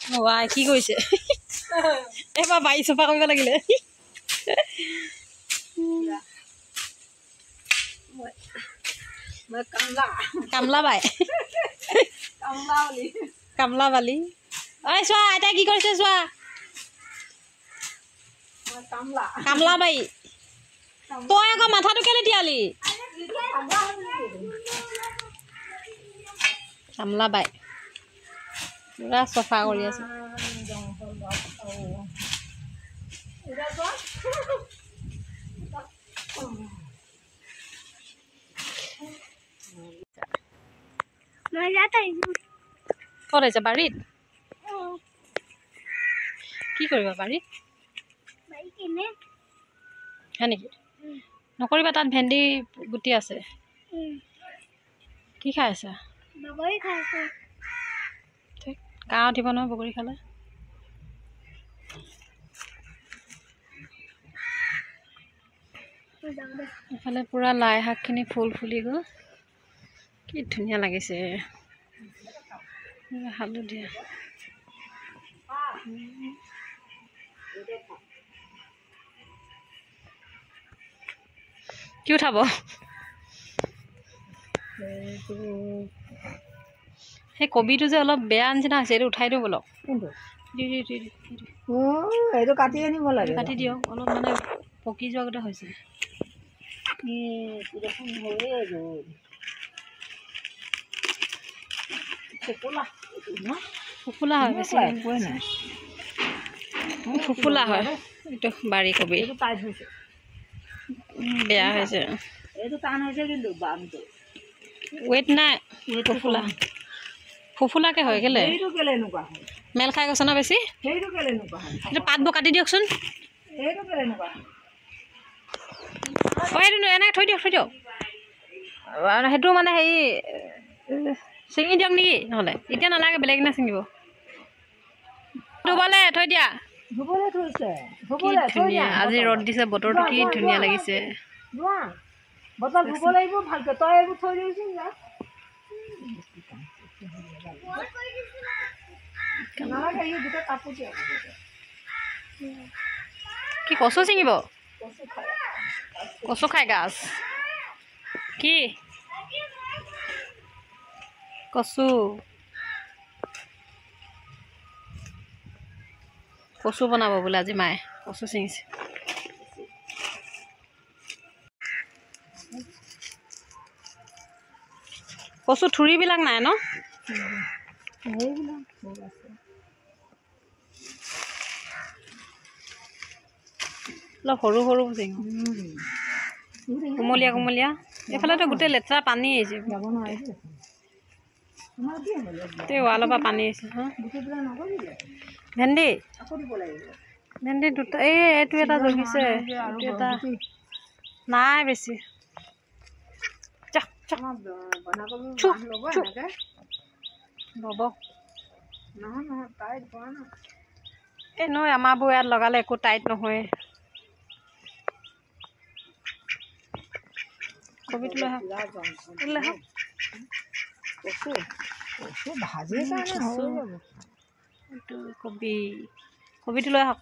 Y কি কৰিছে এবাৰ বাৰী চফা কৰিব লাগিলে কামলা বাই কামলা বালি ঐ চোৱা আইতাই কি কৰিছে চোৱা কামলা বাই তই আকৌ মাথাটো কেলে তিয়ালি কামলা বাই পুৰা চফা কৰি আছে ক'ত আছে বাৰীত কি কৰিবা বাৰীত হয় নেকি নকৰিবা তাত ভেন্দি গুটি আছে কি খাই আছা কাহ উঠিব নহয় বগৰী খালে এফালে পুৰা লাই শাকখিনি ফুল ফুলি গ'ল কি ধুনীয়া লাগিছে হালধীয়া কি উঠাব সেই কবিটো যে অলপ বেয়া নিচিনা হৈছে এইটো উঠাই দিওঁ বলক এইটো কাটি আনিব লাগে কাটি দিয়ক অলপ মানে পকি যোৱা গতে হৈছে ফুফুলা হয় বেছি ফুফুলা হয় এইটো বাৰী কবি বেয়া হৈছে ৱেট নাই ফুফুলা ফুফুলাকে হয় কেলে মেল খাই গৈছে ন বেছি এইটো পাতবোৰ কাটি দিয়কচোন এইটো এনেকৈ থৈ দিয়ক সেইটো মানে হেৰি ছিঙি দিয়ক নেকি নহ'লে এতিয়া নালাগে বেলেগ দিনা ছিঙিব ধুবলৈ থৈ দিয়া ধুনীয়া আজি ৰ'দ দিছে বতৰটো কি ধুনীয়া লাগিছে বতল ধুব লাগিব ভালকৈ তই এইবোৰ থৈ দিবিচোন কি কচু ছিঙিব কচু খাই গাছ কি কচু কচু বনাব বোলে আজি মায়ে কচু ছিঙিছে কচু থুৰিবিলাক নাই ন অলপ সৰু সৰু ছিঙো কোমলীয়া কোমলীয়া এইফালেতো গোটেই লেতেৰা পানী আহিছে ৱালৰ পৰা পানী আহিছে হা ভেন্দি ভেন্দি দুটা এইটো এটা জগিছে এটা নাই বেছি ল'ব এই নহয় আমাৰবোৰ ইয়াত লগালে একো টাইট নহয় কবিটো লৈ আহক কবিটো লৈ আহক